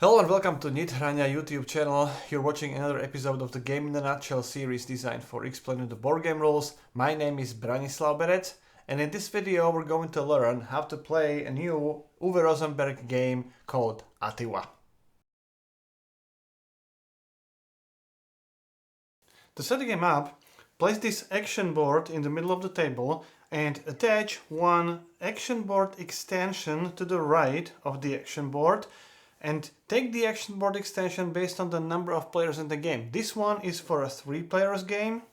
Hello and welcome to Nithrania YouTube channel. You're watching another episode of the Game in a Nutshell series designed for explaining the board game rules. My name is Branislav Berec, and in this video we're going to learn how to play a new Uwe Rosenberg game called Atiwa. To set the game up, place this action board in the middle of the table and attach one action board extension to the right of the action board. And take the action board extension based on the number of players in the game. This one is for a 3-player game,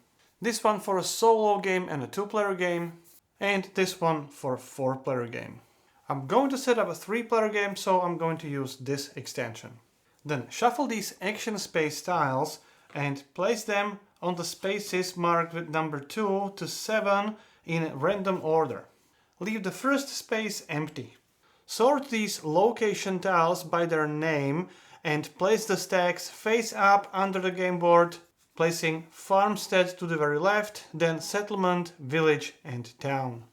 this one for a solo game and a 2-player game, and this one for a 4-player game. I'm going to set up a 3-player game, so I'm going to use this extension. Then shuffle these action space tiles and place them on the spaces marked with number 2 to 7 in random order. Leave the first space empty. Sort these location tiles by their name and place the stacks face up under the game board, placing farmstead to the very left, then settlement, village and town.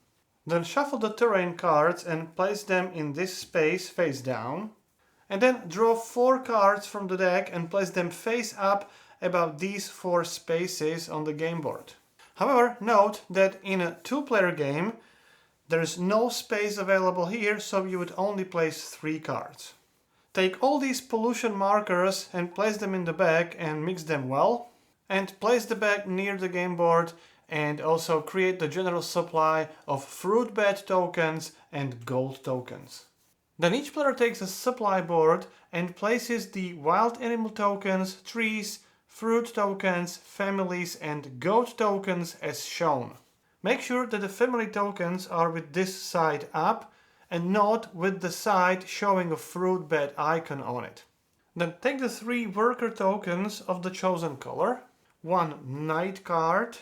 Then shuffle the terrain cards and place them in this space face down. And then draw 4 cards from the deck and place them face up above these 4 spaces on the game board. However, note that in a 2-player game, there is no space available here, so you would only place 3 cards. Take all these pollution markers and place them in the bag and mix them well. And place the bag near the game board and also create the general supply of fruit bed tokens and gold tokens. Then each player takes a supply board and places the wild animal tokens, trees, fruit tokens, families and goat tokens as shown. Make sure that the family tokens are with this side up and not with the side showing a fruit bed icon on it. Then take the 3 worker tokens of the chosen color, 1 knight card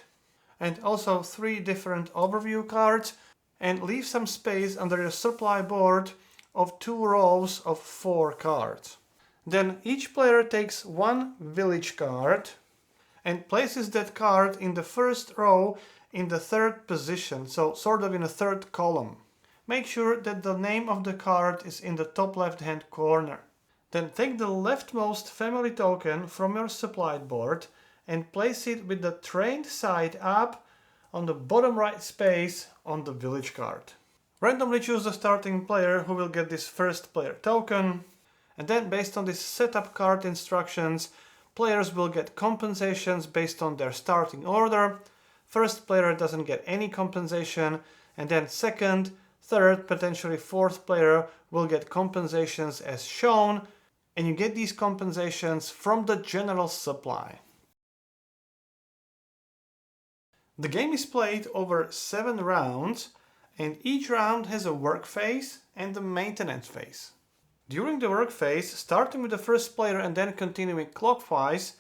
and also 3 different overview cards, and leave some space under your supply board of 2 rows of 4 cards. Then each player takes 1 village card and places that card in the first row in the 3rd position, so sort of in a 3rd column. Make sure that the name of the card is in the top left hand corner. Then take the leftmost family token from your supplied board and place it with the trained side up on the bottom right space on the village card. Randomly choose the starting player who will get this first player token, and then based on these setup card instructions, players will get compensations based on their starting order. First player doesn't get any compensation, and then second, third, potentially 4th player will get compensations as shown, and you get these compensations from the general supply. The game is played over 7 rounds, and each round has a work phase and a maintenance phase. During the work phase, starting with the first player and then continuing clockwise,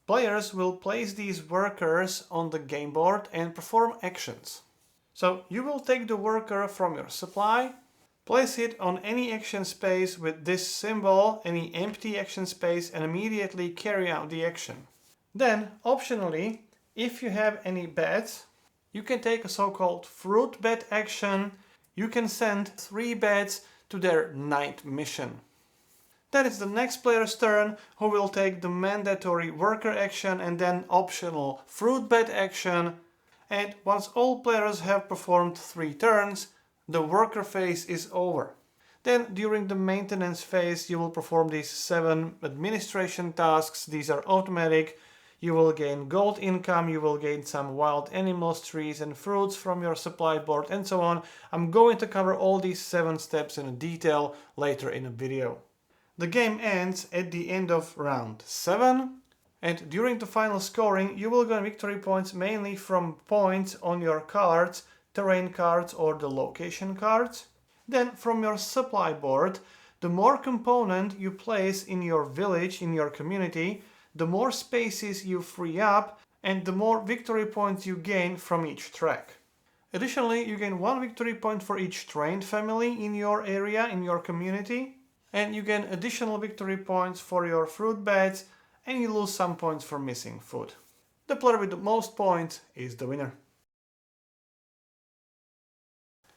players will place these workers on the game board and perform actions. So you will take the worker from your supply, place it on any action space with this symbol, any empty action space, and immediately carry out the action. Then, optionally, if you have any beds, you can take a so-called fruit bed action. You can send 3 beds to their night mission. Then it's the next player's turn, who will take the mandatory worker action and then optional fruit bed action. And once all players have performed 3 turns, the worker phase is over. Then during the maintenance phase you will perform these 7 administration tasks. These are automatic. You will gain gold income, you will gain some wild animals, trees and fruits from your supply board and so on. I'm going to cover all these 7 steps in detail later in a video. The game ends at the end of round 7, and during the final scoring you will gain victory points mainly from points on your cards, terrain cards or the location cards. Then from your supply board, the more component you place in your village, in your community, the more spaces you free up and the more victory points you gain from each track. Additionally, you gain 1 victory point for each trained family in your area, in your community. And you gain additional victory points for your fruit beds, and you lose some points for missing food. The player with the most points is the winner.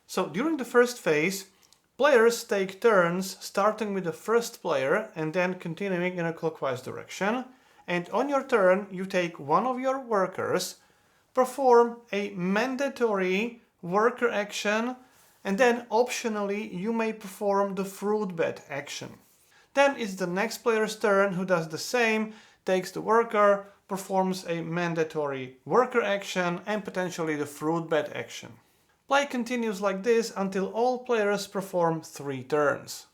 So during the first phase, Players take turns starting with the first player and then continuing in a clockwise direction. And on your turn, you take one of your workers, perform a mandatory worker action, and then optionally you may perform the fruit bed action. Then it's the next player's turn who does the same, takes the worker, performs a mandatory worker action and potentially the fruit bed action. Play continues like this until all players perform 3 turns.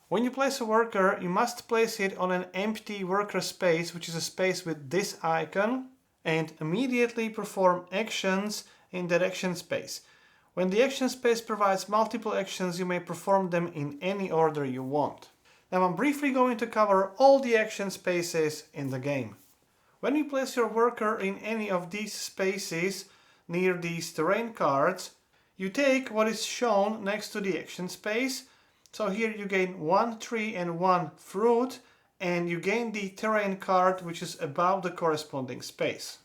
When you place a worker, you must place it on an empty worker space, which is a space with this icon, and immediately perform actions in that action space. When the action space provides multiple actions, you may perform them in any order you want. Now I'm briefly going to cover all the action spaces in the game. When you place your worker in any of these spaces near these terrain cards, you take what is shown next to the action space. So here you gain 1 tree and 1 fruit, and you gain the terrain card which is above the corresponding space.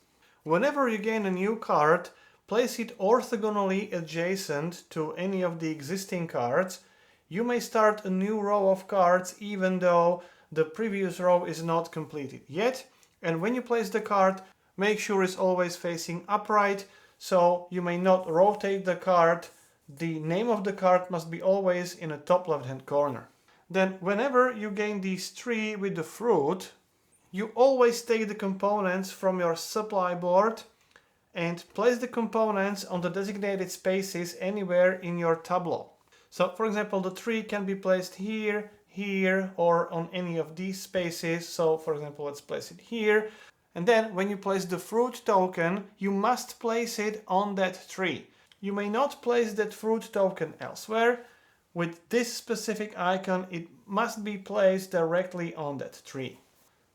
Whenever you gain a new card, place it orthogonally adjacent to any of the existing cards. You may start a new row of cards even though the previous row is not completed yet. And when you place the card, make sure it's always facing upright, so you may not rotate the card. The name of the card must be always in the top left hand corner. Then whenever you gain these 3 with the fruit, you always take the components from your supply board and place the components on the designated spaces anywhere in your tableau. So for example, the 3 can be placed here, here, or on any of these spaces. So for example, let's place it here. And then when you place the fruit token, you must place it on that tree. You may not place that fruit token elsewhere. With this specific icon, it must be placed directly on that tree.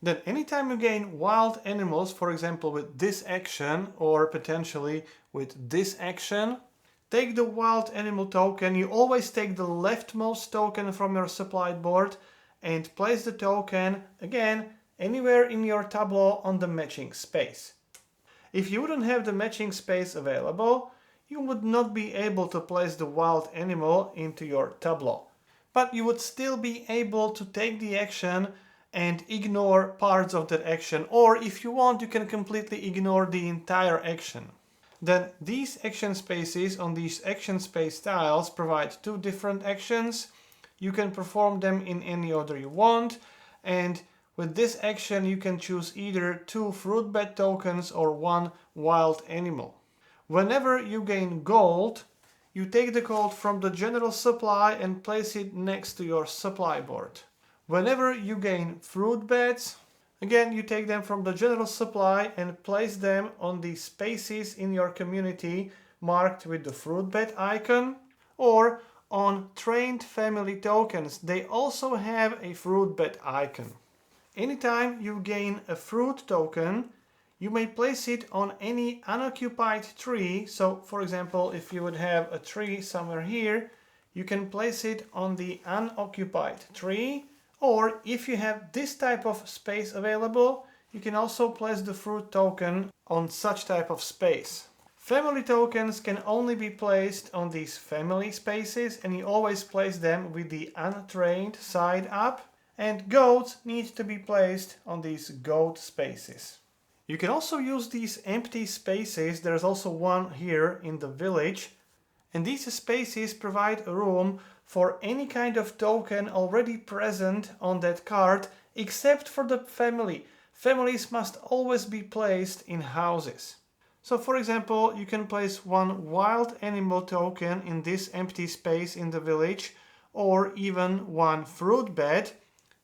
Then anytime you gain wild animals, for example with this action or potentially with this action, take the wild animal token. You always take the leftmost token from your supplied board and place the token again anywhere in your tableau on the matching space. If you wouldn't have the matching space available, you would not be able to place the wild animal into your tableau. But you would still be able to take the action and ignore parts of that action, or if you want, you can completely ignore the entire action. Then these action spaces on these action space tiles provide 2 different actions. You can perform them in any order you want, and with this action you can choose either 2 fruit bed tokens or 1 wild animal. Whenever you gain gold, you take the gold from the general supply and place it next to your supply board. Whenever you gain fruit beds, again you take them from the general supply and place them on the spaces in your community marked with the fruit bed icon, or on trained family tokens. They also have a fruit bed icon. Anytime you gain a fruit token, you may place it on any unoccupied tree. So for example, if you would have a tree somewhere here, you can place it on the unoccupied tree. Or if you have this type of space available, you can also place the fruit token on such type of space. Family tokens can only be placed on these family spaces, and you always place them with the untrained side up. And goats need to be placed on these goat spaces. You can also use these empty spaces. There's also one here in the village. And these spaces provide a room for any kind of token already present on that card, except for the family. Families must always be placed in houses. So for example, you can place 1 wild animal token in this empty space in the village, or even 1 fruit bed.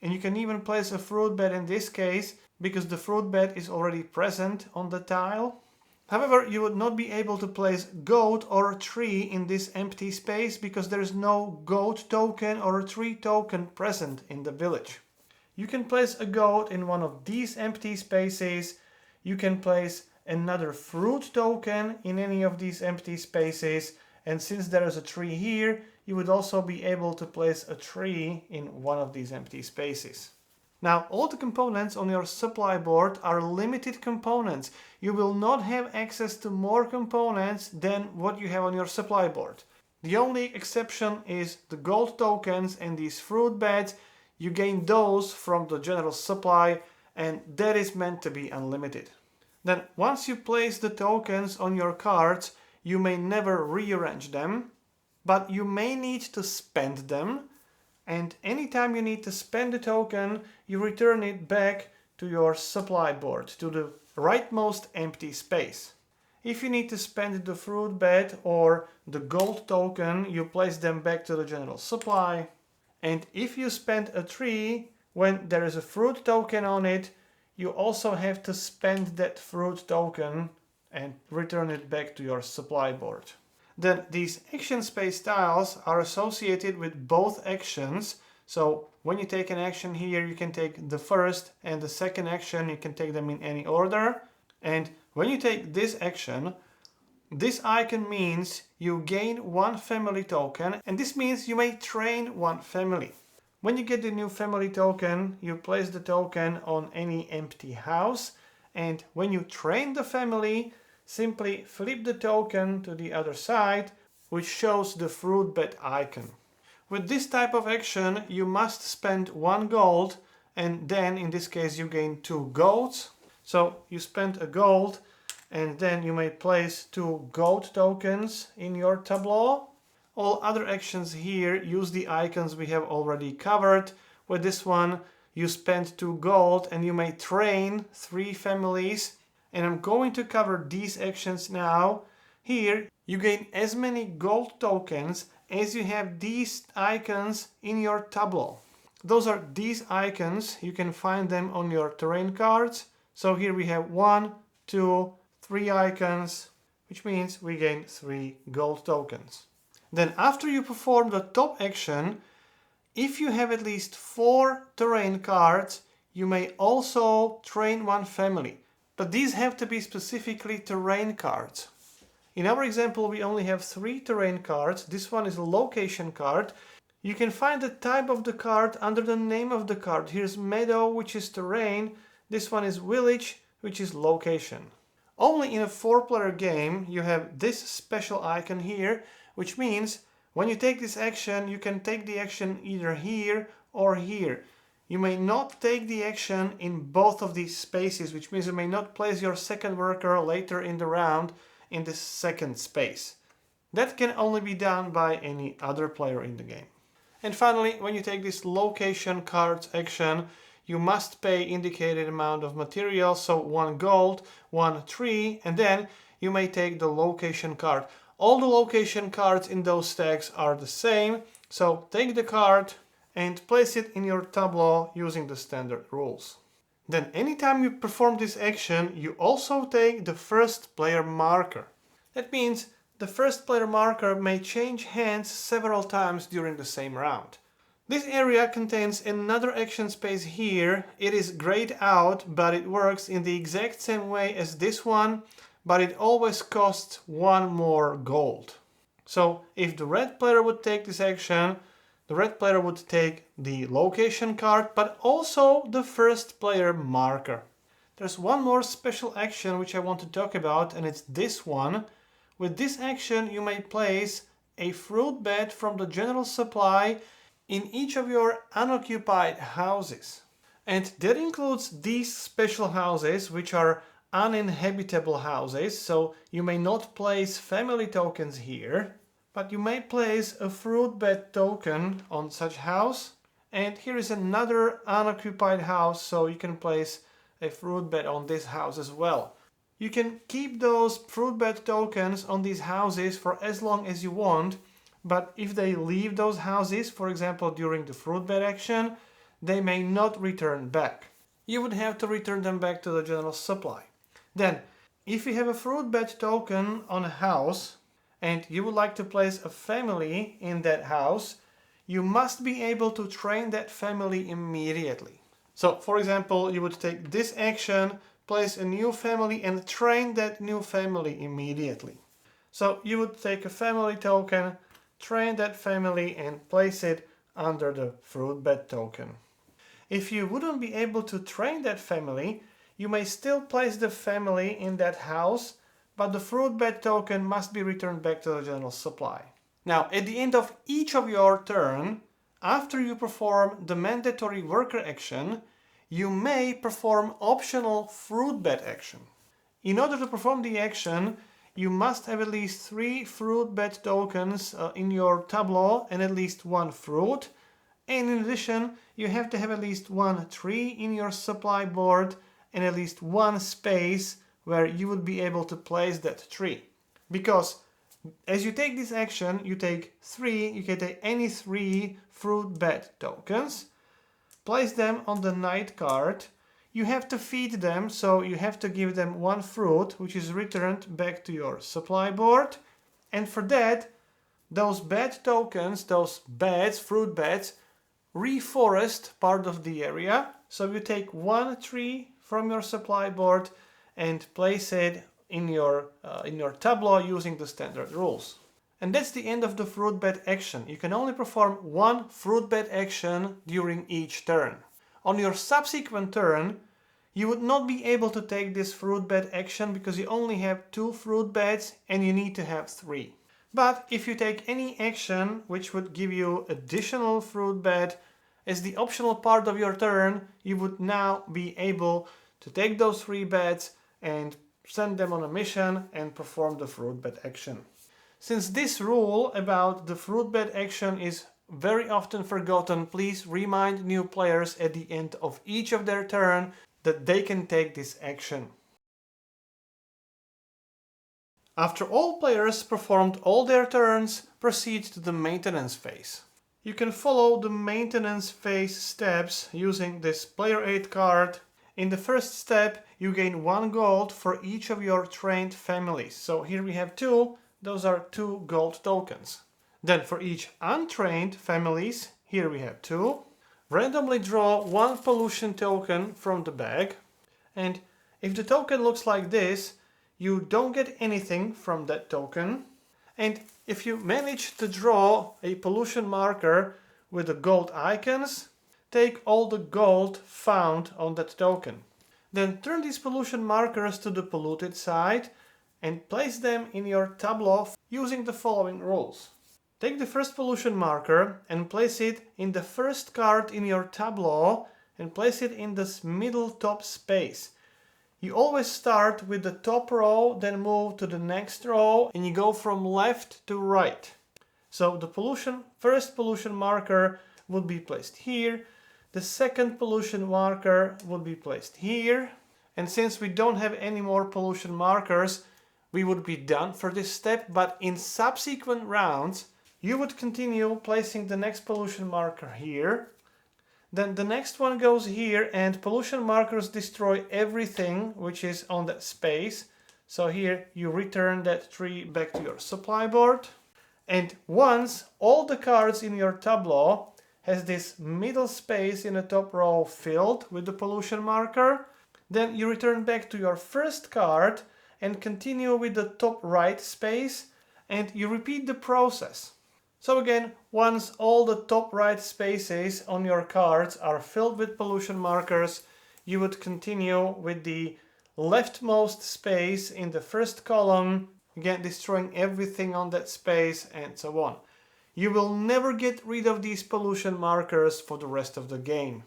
And you can even place a fruit bed in this case, because the fruit bed is already present on the tile. However, you would not be able to place goat or tree in this empty space because there is no goat token or a tree token present in the village. You can place a goat in one of these empty spaces. You can place another fruit token in any of these empty spaces. And since there is a tree here, you would also be able to place a tree in one of these empty spaces. Now, all the components on your supply board are limited components. You will not have access to more components than what you have on your supply board. The only exception is the gold tokens and these fruit beds. You gain those from the general supply, and that is meant to be unlimited. Then once you place the tokens on your cards, you may never rearrange them, but you may need to spend them, and anytime you need to spend the token, you return it back to your supply board, to the rightmost empty space. If you need to spend the fruit bed or the gold token, you place them back to the general supply. And if you spend a tree, when there is a fruit token on it, you also have to spend that fruit token and return it back to your supply board. Then these action space tiles are associated with both actions. So when you take an action here, you can take the first and the second action, you can take them in any order. And when you take this action, this icon means you gain one family token, and this means you may train one family. When you get the new family token, you place the token on any empty house, and when you train the family, simply flip the token to the other side, which shows the fruit bed icon. With this type of action, you must spend 1 gold, and then in this case you gain 2 golds. So you spend a gold, and then you may place 2 gold tokens in your tableau. All other actions here use the icons we have already covered. With this one, you spend 2 gold and you may train 3 families. And I'm going to cover these actions now. Here, you gain as many gold tokens as you have these icons in your tableau. Those are these icons. You can find them on your terrain cards. So here we have 1, 2, 3 icons, which means we gain 3 gold tokens. Then after you perform the top action, if you have at least 4 terrain cards, you may also train one family. But these have to be specifically terrain cards. In our example, we only have 3 terrain cards. This one is a location card. You can find the type of the card under the name of the card. Here's meadow, which is terrain. This one is village, which is location. Only in a 4-player game you have this special icon here, which means when you take this action, you can take the action either here or here. You may not take the action in both of these spaces, which means you may not place your second worker later in the round in this second space. That can only be done by any other player in the game. And finally, when you take this location cards action, you must pay indicated amount of material, so 1 gold, 1 tree, and then you may take the location card. All the location cards in those stacks are the same, so take the card and place it in your tableau using the standard rules. Then anytime you perform this action, you also take the first player marker. That means the first player marker may change hands several times during the same round. This area contains another action space here. It is grayed out, but it works in the exact same way as this one, but it always costs 1 more gold. So if the red player would take this action, the red player would take the location card, but also the first player marker. There's one more special action which I want to talk about, and it's this one. With this action, you may place a fruit bed from the general supply in each of your unoccupied houses. And that includes these special houses, which are uninhabitable houses, so you may not place family tokens here, but you may place a fruit bed token on such house. And here is another unoccupied house, so you can place a fruit bed on this house as well. You can keep those fruit bed tokens on these houses for as long as you want, but if they leave those houses, for example during the fruit bed action, they may not return back. You would have to return them back to the general supply. Then, if you have a fruit bed token on a house and you would like to place a family in that house, you must be able to train that family immediately. So, for example, you would take this action, place a new family and train that new family immediately. So you would take a family token, train that family and place it under the fruit bed token. If you wouldn't be able to train that family, you may still place the family in that house, but the fruit bed token must be returned back to the general supply. Now, at the end of each of your turn, after you perform the mandatory worker action, you may perform optional fruit bed action. In order to perform the action, you must have at least 3 fruit bed tokens in your tableau and at least 1 fruit. And in addition, you have to have at least 1 tree in your supply board and at least 1 space where you would be able to place that tree. Because as you take this action, you can take any 3 fruit bed tokens, place them on the night card. You have to feed them, so you have to give them 1 fruit, which is returned back to your supply board. And for that, those bed tokens, those beds, fruit beds, reforest part of the area. So you take 1 tree from your supply board and place it in your tableau using the standard rules. And that's the end of the fruit bed action. You can only perform 1 fruit bed action during each turn. On your subsequent turn, you would not be able to take this fruit bed action because you only have 2 fruit beds and you need to have 3. But if you take any action which would give you additional fruit bed as the optional part of your turn, you would now be able to take those 3 beds and send them on a mission and perform the fruit bed action. Since this rule about the fruit bed action is very often forgotten, please remind new players at the end of each of their turn that they can take this action. After all players performed all their turns, proceed to the maintenance phase. You can follow the maintenance phase steps using this player aid card. In the first step, you gain 1 gold for each of your trained families. So here we have 2, those are 2 gold tokens. Then for each untrained families, here we have 2. Randomly draw 1 pollution token from the bag. And if the token looks like this, you don't get anything from that token. And if you manage to draw a pollution marker with the gold icons, take all the gold found on that token. Then turn these pollution markers to the polluted side and place them in your tableau using the following rules. Take the first pollution marker and place it in the first card in your tableau and place it in this middle top space. You always start with the top row, then move to the next row and you go from left to right. So the first pollution marker would be placed here. The second pollution marker would be placed here. And since we don't have any more pollution markers, we would be done for this step. But in subsequent rounds, you would continue placing the next pollution marker here. Then the next one goes here and pollution markers destroy everything which is on that space. So here you return that tree back to your supply board. And once all the cards in your tableau has this middle space in the top row filled with the pollution marker, then you return back to your first card and continue with the top right space and you repeat the process. So again, once all the top right spaces on your cards are filled with pollution markers, you would continue with the leftmost space in the first column, again destroying everything on that space and so on. You will never get rid of these pollution markers for the rest of the game.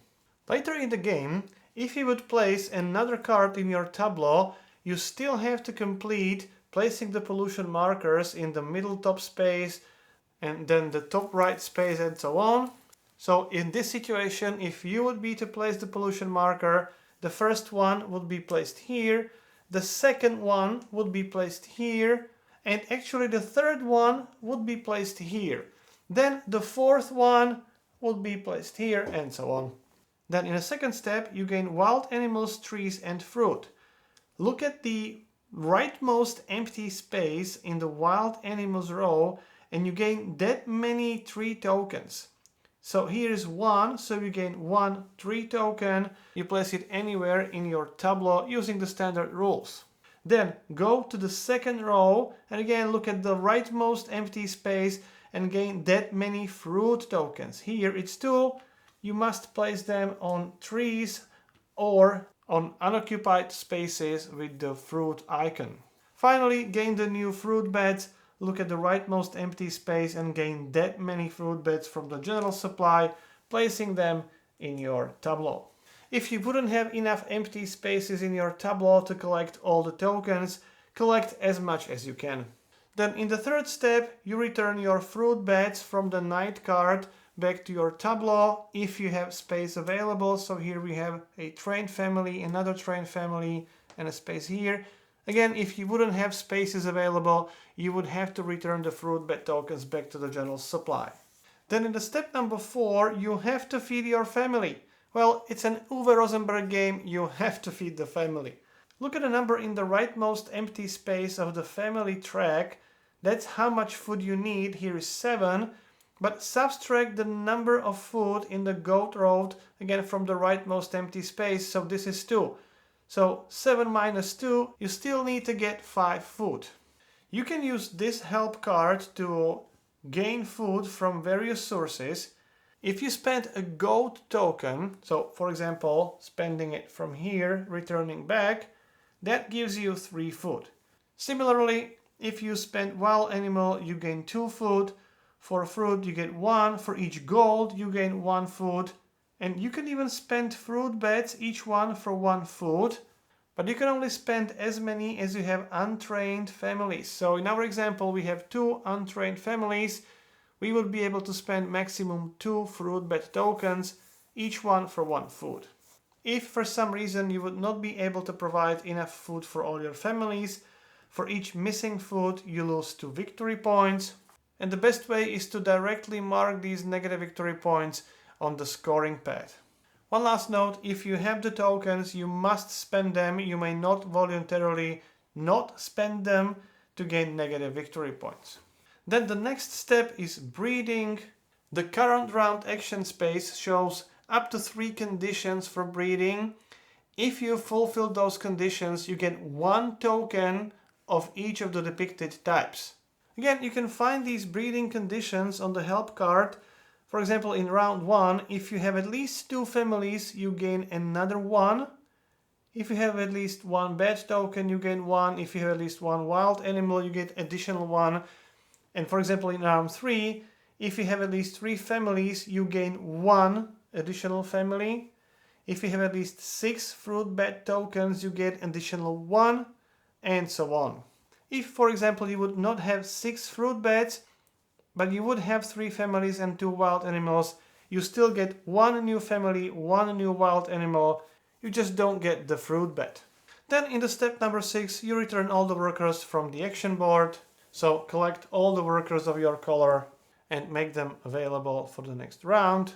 Later in the game, if you would place another card in your tableau, you still have to complete placing the pollution markers in the middle top space and then the top right space and so on. So in this situation, if you would be to place the pollution marker, the first one would be placed here, the second one would be placed here, and actually the third one would be placed here. Then the fourth one would be placed here and so on. Then in a second step, you gain wild animals, trees and fruit. Look at the rightmost empty space in the wild animals row and you gain that many tree tokens. So here is 1, so you gain 1 tree token. You place it anywhere in your tableau using the standard rules. Then go to the second row and again look at the rightmost empty space and gain that many fruit tokens. Here it's 2. You must place them on trees or on unoccupied spaces with the fruit icon. Finally, gain the new fruit beds. look at the rightmost empty space and gain that many fruit beds from the general supply, placing them in your tableau. If you wouldn't have enough empty spaces in your tableau to collect all the tokens, collect as much as you can. Then in the third step, you return your fruit beds from the night card back to your tableau if you have space available. So here we have a trained family, another trained family, and a space here. Again, if you wouldn't have spaces available, you would have to return the fruit bed tokens back to the general supply. Then in the step number 4, you have to feed your family. Well, it's an Uwe Rosenberg game, you have to feed the family. Look at the number in the rightmost empty space of the family track. That's how much food you need. Here is 7. But subtract the number of food in the goat road, again from the rightmost empty space, so this is 2. So 7 minus 2, you still need to get 5 food. You can use this help card to gain food from various sources. If you spend a goat token, so for example, spending it from here, returning back, that gives you 3 food. Similarly, if you spend wild animal, you gain 2 food. For fruit, you get 1. For each gold, you gain 1 food. And you can even spend fruit beds, each one for 1 food. But you can only spend as many as you have untrained families. So in our example, we have 2 untrained families. We would be able to spend maximum 2 fruit bed tokens, each one for 1 food. If for some reason you would not be able to provide enough food for all your families, for each missing food you lose 2 victory points. And the best way is to directly mark these negative victory points on the scoring pad. One last note, if you have the tokens, you must spend them. You may not voluntarily not spend them to gain negative victory points. Then the next step is breeding. The current round action space shows up to 3 conditions for breeding. If you fulfill those conditions, you get 1 token of each of the depicted types. Again, you can find these breeding conditions on the help card. For example, in round 1, if you have at least 2 families, you gain another 1. If you have at least 1 bed token, you gain 1. If you have at least 1 wild animal, you get additional 1. And for example, in round 3, if you have at least 3 families, you gain 1 additional family. If you have at least 6 fruit bed tokens, you get additional 1, and so on. If, for example, you would not have 6 fruit beds, but you would have 3 families and 2 wild animals, you still get 1 new family, 1 new wild animal, you just don't get the fruit bed. Then in the step number 6, you return all the workers from the action board. So collect all the workers of your color and make them available for the next round.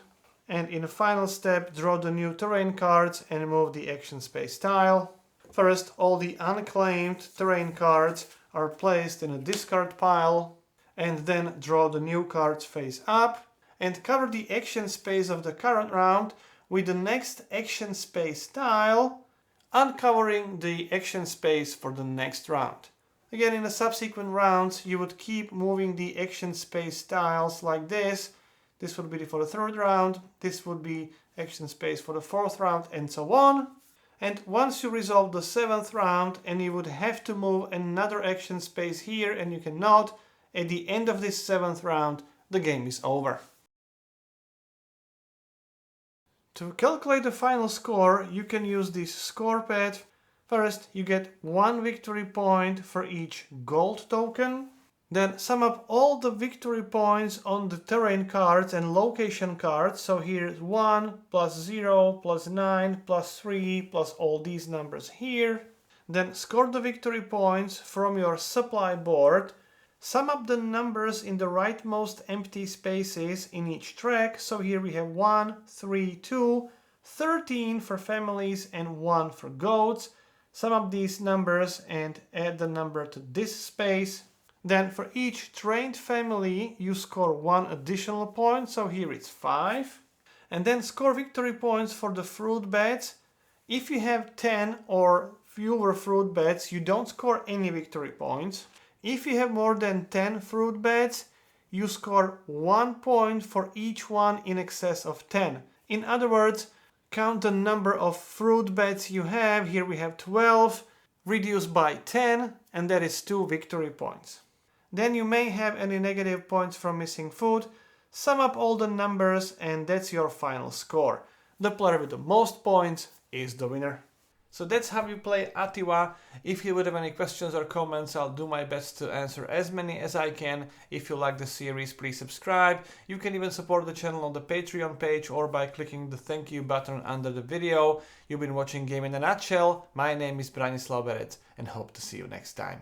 And in the final step, draw the new terrain cards and move the action space tile. First, all the unclaimed terrain cards are placed in a discard pile, and then draw the new cards face up and cover the action space of the current round with the next action space tile, uncovering the action space for the next round. Again, in the subsequent rounds, you would keep moving the action space tiles like this. This would be for the 3rd round, this would be action space for the 4th round, and so on. And once you resolve the 7th round and you would have to move another action space here and you cannot, at the end of this 7th round, the game is over. To calculate the final score, you can use this score pad. First, you get 1 victory point for each gold token. Then sum up all the victory points on the terrain cards and location cards. So here's 1 plus 0 plus 9 plus 3 plus all these numbers here. Then score the victory points from your supply board. Sum up the numbers in the rightmost empty spaces in each track. So here we have 1, 3, 2, 13 for families and 1 for goats. Sum up these numbers and add the number to this space. Then for each trained family, you score 1 additional point, so here it's 5. And then score victory points for the fruit beds. If you have 10 or fewer fruit beds, you don't score any victory points. If you have more than 10 fruit beds, you score 1 point for each one in excess of 10. In other words, count the number of fruit beds you have. Here we have 12, reduced by 10, and that is 2 victory points. then you may have any negative points from missing food. Sum up all the numbers and that's your final score. The player with the most points is the winner. So that's how you play Atiwa. If you would have any questions or comments, I'll do my best to answer as many as I can. If you like the series, please subscribe. You can even support the channel on the Patreon page or by clicking the thank you button under the video. You've been watching Game in a Nutshell. My name is Branislav Berec and hope to see you next time.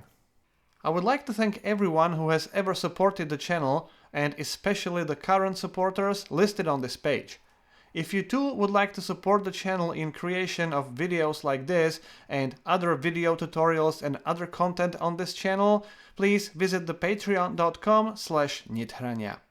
I would like to thank everyone who has ever supported the channel and especially the current supporters listed on this page. If you too would like to support the channel in creation of videos like this and other video tutorials and other content on this channel, please visit the patreon.com/Nithrania.